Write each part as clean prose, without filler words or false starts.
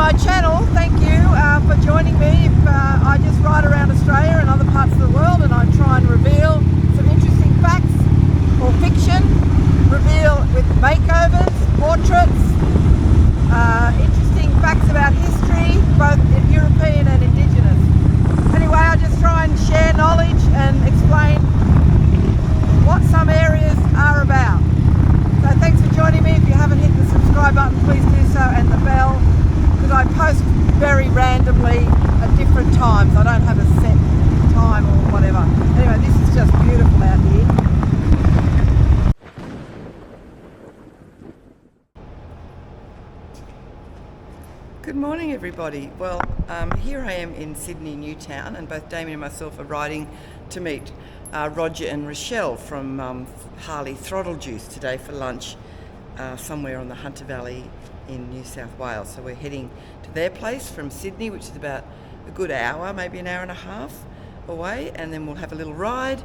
my channel. Thank you for joining me. I just ride around Australia and other parts of the world, and I try and reveal some interesting facts or fiction, reveal with makeovers, portraits, interesting facts about history, both European and Indigenous. Anyway, I just try and share knowledge and explain what some areas are about. So thanks for joining me. If you haven't hit the subscribe button, please do so, and the bell, because I post very randomly at different times. I don't have a set time or whatever. Anyway, this is just beautiful out here. Good morning, everybody. Well, here I am in Sydney Newtown, and both Damien and myself are riding to meet Roger and Rochelle from HARLEY Throttle Juice today for lunch somewhere on the Hunter Valley in New South Wales. So we're heading to their place from Sydney, which is about a good hour, maybe an hour and a half away, and then we'll have a little ride,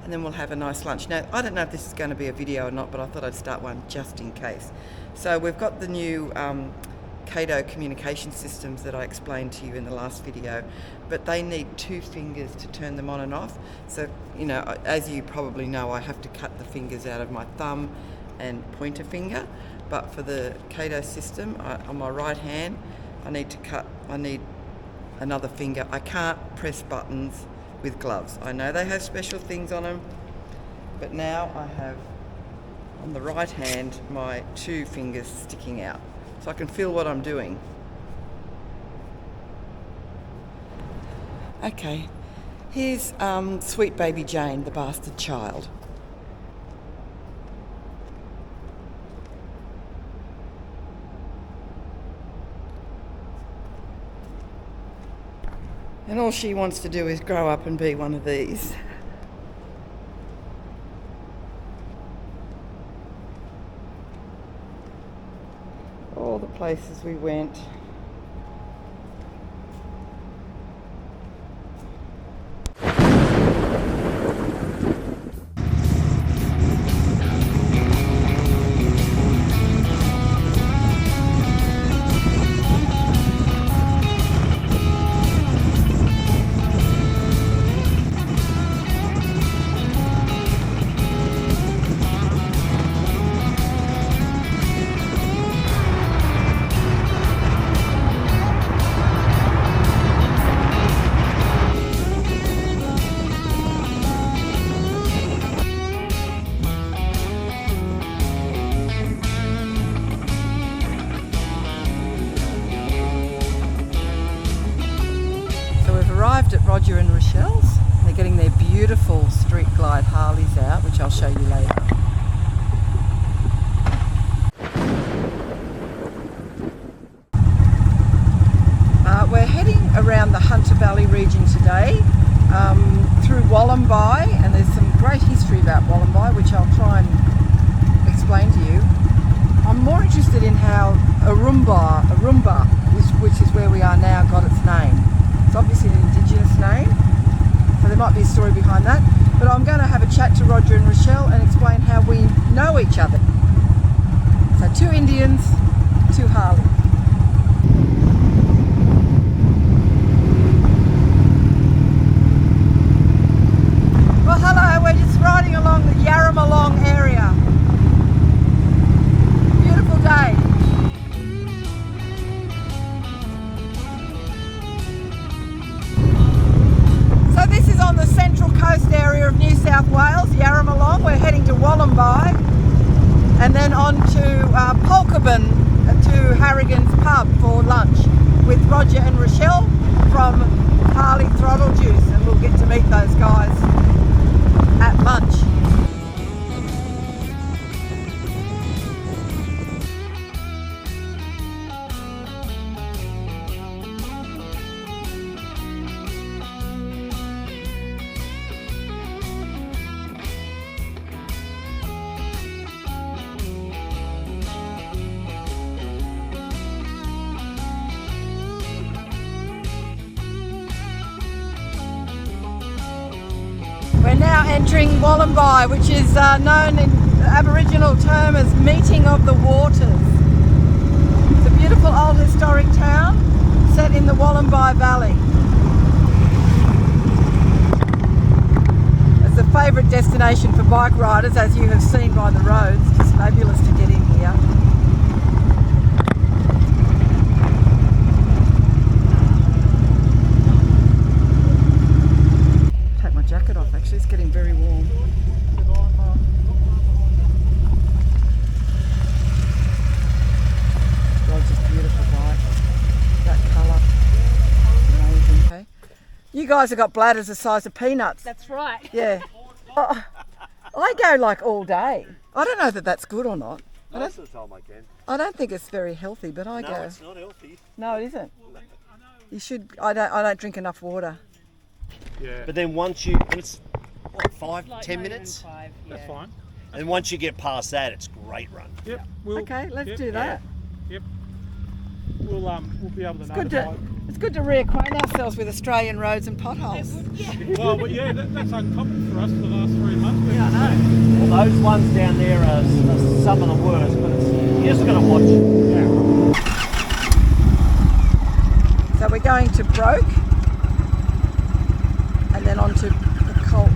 and then we'll have a nice lunch. Now, I don't know if this is going to be a video or not, but I thought I'd start one just in case. So we've got the new Capcut communication systems that I explained to you in the last video, but they need 2 fingers to turn them on and off. So, you know, as you probably know, I have to cut the fingers out of my thumb and pointer finger, but for the Capcut system, on my right hand, I need another finger. I can't press buttons with gloves. I know they have special things on them, but now I have on the right hand my 2 fingers sticking out, so I can feel what I'm doing. Okay, here's sweet baby Jane, the bastard child. And all she wants to do is grow up and be one of these. All the places we went. Arrived at Roger and Rochelle's. They're getting their beautiful Street Glide Harleys out, which I'll show you later. We're heading around the Hunter Valley region today, through Wollombi, and there's some great history about Wollombi, which I'll try and explain to you. I'm more interested in how Arumba, which is where we are now, got its name. It's obviously an Indigenous name, so there might be a story behind that. But I'm going to have a chat to Roger and Rochelle and explain how we know each other. So 2 Indians, 2 Harley. Well, hello, we're just riding along the Yarramalong area. Beautiful day. So this is on the central coast area of New South Wales, Yarramalong. We're heading to Wollombi and then on to Polkabin, to Harrigan's pub for lunch with Roger and Rochelle from HARLEY Throttle Juice, and we'll get to meet those guys at lunch. We're now entering Wollombi, which is known in Aboriginal term as Meeting of the Waters. It's a beautiful old historic town. in the Wallumbye Valley. It's a favourite destination for bike riders, as you have seen by the roads. Just fabulous to get in here. Take my jacket off, actually, it's getting very warm. Gorgeous, beautiful bike. That colour, amazing. Okay. You guys have got bladders the size of peanuts. That's right. Yeah. Oh, I go like all day. I don't know that that's good or not. Most of the time I can. I don't think it's very healthy, but I go. No, it's not healthy. No, it isn't. You should. I don't drink enough water. Yeah. But then once you, it's what, 5, Like 10 no minutes? more than 5, yeah. That's fine. And once you get past that, it's a great run. Yep. We'll, Okay, let's yep, do that. Yep. We'll be able to It's good to reacquaint ourselves with Australian roads and potholes. Well, but yeah, that's uncommon for us for the last 3 months. Yeah, I know. Well, those ones down there are some of the worst, but you just got to watch it. Yeah. So we're going to Broke, and then on to the Colt,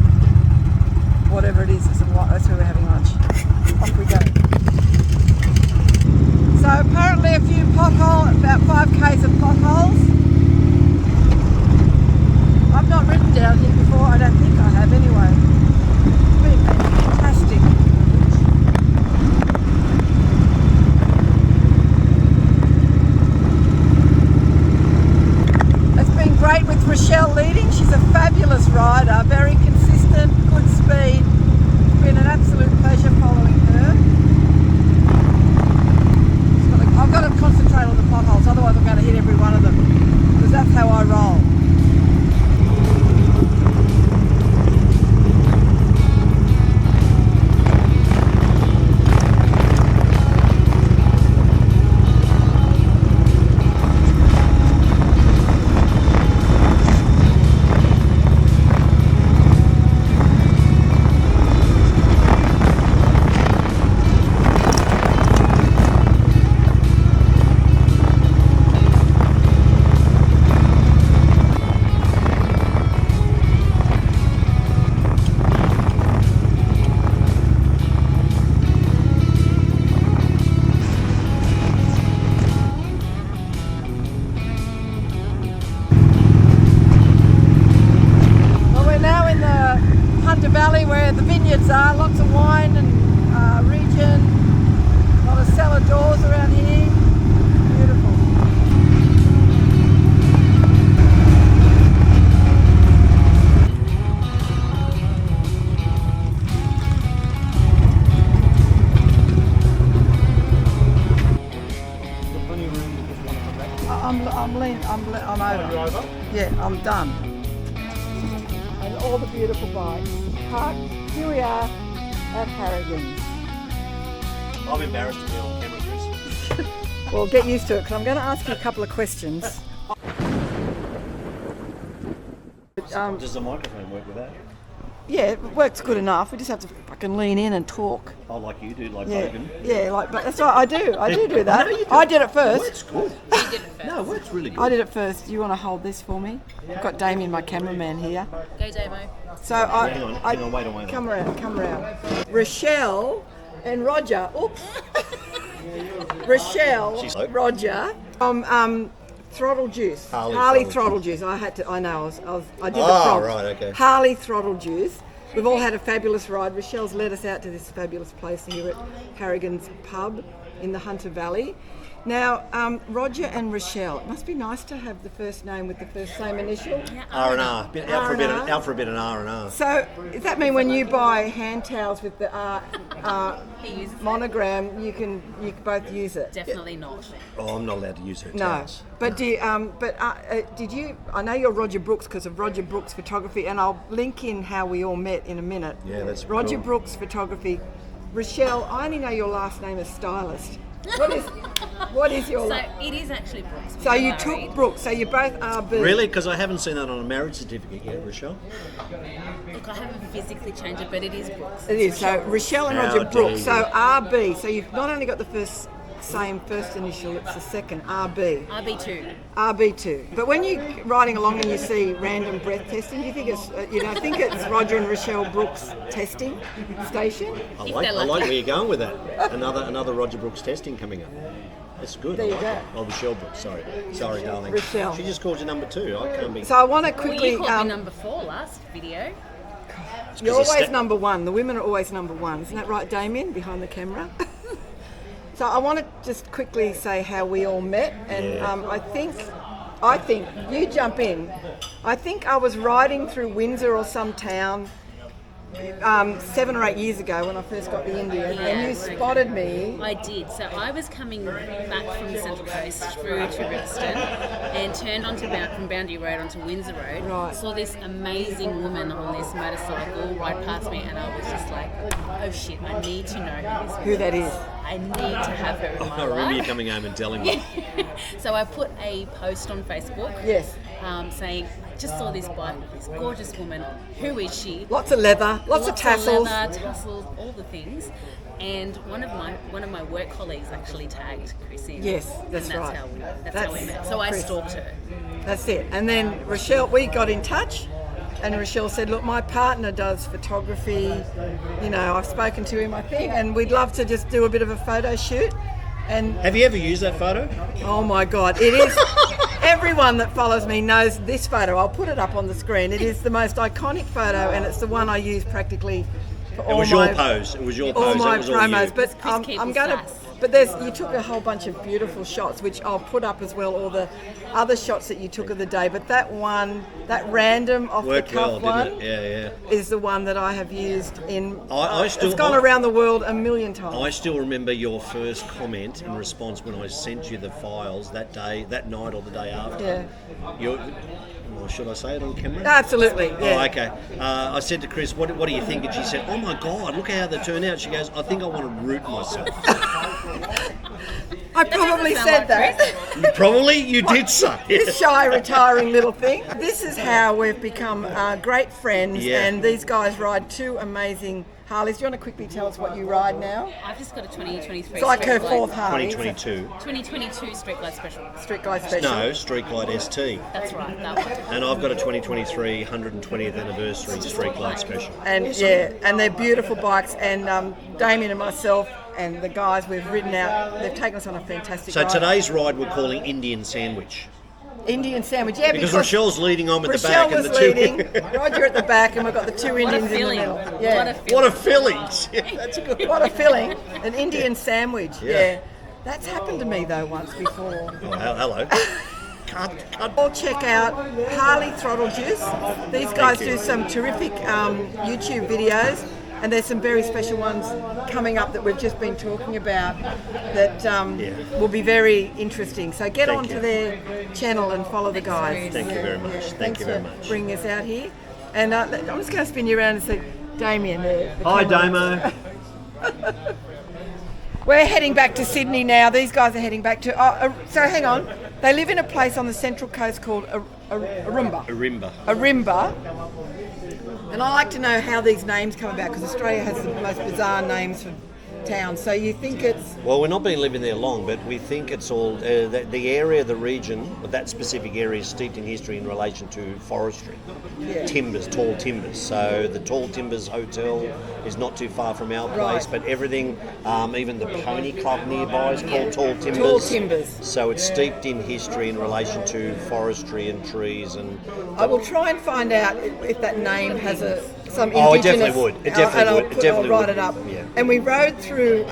whatever it is. That's where we're having lunch. Off we go. So apparently a few about 5 k's of potholes. I've not ridden down here before, I don't think I have anyway. It's been fantastic. It's been great with Rochelle leading. She's a fabulous rider, very consistent, good speed. It's been an absolute pleasure following her. I've got to concentrate on the potholes, otherwise I'm going to hit every one of them, because that's how I roll. Valley where the vineyards are, lots of wine and region, a lot of cellar doors around here, beautiful. I'm over. You're over? Yeah, I'm done. And all the beautiful bikes. Here we are at Harrigan's. I'm embarrassed to be on camera, Chris. Well, get used to it, because I'm going to ask you a couple of questions. Does the microphone work with that? Yeah, it works good enough. We just have to fucking lean in and talk. Oh, like you do, like Yeah, Logan. yeah, like, but that's right, I do that. No, you do. I did it It first. works good. You did it first. No, it works really good. I did it first. Do you want to hold this for me? I've got Damien, my cameraman, here. Go, Damo. So Hang on, wait on. Come around. Rochelle and Roger. Oops. Rochelle, She's like- Roger. Throttle Juice. Harley Throttle Juice. I did the prompt. right, okay. Harley Throttle Juice. We've all had a fabulous ride. Rochelle's led us out to this fabulous place here at Harrigan's Pub in the Hunter Valley. Now, Roger and Rochelle, it must be nice to have the first name with the first same initial. R&R. R&R. Alphabet and R&R. So, does that mean when you buy hand towels with the He uses monogram, you can both use it? Definitely not. Oh, I'm not allowed to use her No, towels. but did you? I know you're Roger Brooks because of Roger Brooks Photography, and I'll link in how we all met in a minute. Yeah, that's Roger cool. Brooks Photography. Rochelle, I only know your last name as stylist. What is your? So it is actually Brooks. So you took Brooks. So you both are B. Really? Because I haven't seen that on a marriage certificate yet, Rochelle. Look, I haven't physically changed it, but it is Brooks. It is. So Rochelle and How Roger dare Brooks. you. So RB. So you've not only got the first same first initial, it's the second, RB. RB2. RB2. But when you're riding along and you see random breath testing, do you think it's, I think it's Roger and Rochelle Brooks testing station? I If like they're lucky. where you're going with that. Another Roger Brooks testing coming up. That's good. There you I like go. it. Oh, Rochelle Brooks, sorry, darling. Rochelle. She just called you number 2. I can't be. So I want to Well, quickly... you called me number 4 last video. You're 'cause always number one. The women are always number one. Isn't that right, Damien, behind the camera? So I want to just quickly say how we all met. And I think, you jump in. I think I was riding through Windsor or some town 7 or 8 years ago when I first got the Indian, and you spotted me. I did. So I was coming back from the Central Coast through to Riverstone and turned from Boundary Road onto Windsor Road. Right. Saw this amazing woman on this motorcycle ride past me, and I was just like, oh shit, I need to know Who that is. I need to have her in my I remember you life. coming home and telling me. So I put a post on Facebook Yes. saying, I just saw this bike with this gorgeous woman. Who is she? Lots of leather, lots of tassels. Leather, tassels, all the things. And one of my work colleagues actually tagged Chris in. Yes, that's and right. How we That's met. So I Chris. stalked her. That's it. And then Rochelle, we got in touch, and Rochelle said, look, my partner does photography. I've spoken to him, I think, and we'd love to just do a bit of a photo shoot. And Have you ever used that photo? oh my God, it is. Everyone that follows me knows this photo. I'll put it up on the screen. It is the most iconic photo, and it's the one I use practically for all It was my your pose. It was your all pose. my That was all promos. you. But Chris I'm Keeple's going to. class. But you took a whole bunch of beautiful shots, which I'll put up as well. All the other shots that you took of the day. But that one, that random off Worked the cuff well, one, didn't it? Yeah. is the one that I have used in. I still- it's gone around the world a million times. I still remember your first comment in response when I sent you the files that day, that night or the day after. Yeah. Well, should I say it on camera? Absolutely. Yeah. Oh, okay. I said to Chris, what do you think? And she said, oh my God, look how they turn out. She goes, I think I want to root myself. I probably doesn't said sound like that. Probably you did say. This shy, retiring little thing. This is how we've become great friends, Yeah. and these guys ride 2 amazing Harleys. Do you want to quickly tell us what you ride now? I've just got a 2023 It's like her Street Glide- 4th Harley. 2022. 2022 Street Glide Special. Street Glide Special. No, Street Glide ST. That's right, that one. And I've got a 2023 120th anniversary Street Glide Special. And and they're beautiful bikes. And Damien and myself and the guys we've ridden out, they've taken us on a fantastic So ride. today's ride we're calling Indian Sandwich. Indian sandwich, yeah, Because Rochelle's leading on with the Rochelle back and was the two. leading, Roger at the back, and we've got the 2 What a Indians in the feeling. middle. What a Yeah, feeling. What a fillings! Yeah, that's a good. what a filling! An Indian sandwich. Yeah. Yeah, that's happened to me though once before. Oh, hello. Cut. All check out Harley Throttle Juice. These guys you. do some terrific YouTube videos, and there's some very special ones coming up that we've just been talking about that will be very interesting. So get Thank onto you. their channel and follow the guys. Thank you very much. Thank Thanks you very for much. bringing us out here. And I'm just going to spin you around and say, Damien. The Hi, camera. Damo. We're heading back to Sydney now. These guys are heading back to. So hang on. They live in a place on the Central Coast called Arimba. Arimba. And I like to know how these names come about because Australia has the most bizarre names for towns. So you think it's. Well, we've not been living there long, but we think it's all the area, the region, that specific area is steeped in history in relation to forestry, timbers, tall timbers. So the Tall Timbers Hotel is not too far from our place, Right. but everything, even the Pony Club nearby is called Tall Timbers. Tall Timbers. So it's steeped in history in relation to forestry and trees and. I will try and find out if that name has some Oh, it indigenous. definitely would. It definitely would. It definitely I'll write would. it up. Yeah. And we rode through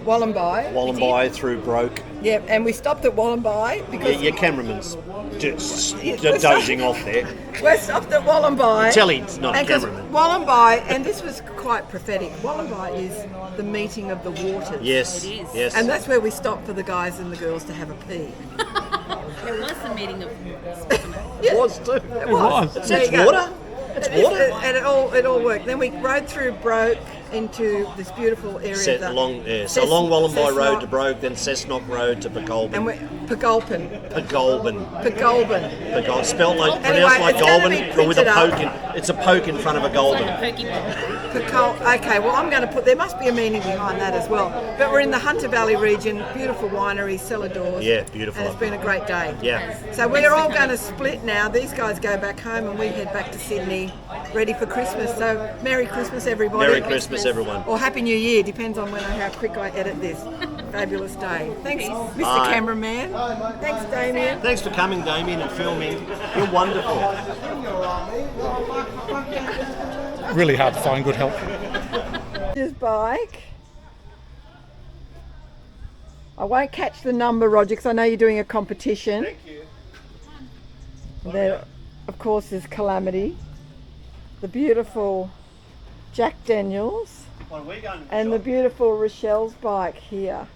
Wallamby through Broke. Yeah, and we stopped at Wallamby because Your cameraman's just dozing off there. we're stopped at Wallamby. Tell him it's not a And 'cause cameraman. Wallamby, and this was quite prophetic. Wallamby is the meeting of the waters. Yes, It is. yes. And that's where we stopped for the guys and the girls to have a pee. It was the meeting of It was too. It was. It's There you go. water. It's water. And it all worked. Then we rode through Broke into this beautiful area. Set along, so along Wallenby Road to Brogue, then Cessnock Road to Pagolban. And we're Pagolban. Pagolban. Spelled like, Anyway, pronounced like it's gonna Golban, be but with a printed poke in. It's a poke in front of a Golban. Okay, well I'm going to put, there must be a meaning behind that as well. But we're in the Hunter Valley region, beautiful wineries, cellar doors. Yeah, beautiful. And it's been a great day. Yeah. So we're all going to split now. These guys go back home and we head back to Sydney, ready for Christmas. So Merry Christmas, everybody. Merry Christmas, everyone. Or Happy New Year, depends on how quick I edit this. Fabulous day. Thanks, Mr. Bye. Cameraman. Thanks, Damien. Thanks for coming, Damien, and filming. You're wonderful. Really hard to find good help. His bike. I won't catch the number, Roger, because I know you're doing a competition. Thank you. There, of course, is Calamity, the beautiful Jack Daniels, Well, we're going to and the beautiful Rochelle's bike here.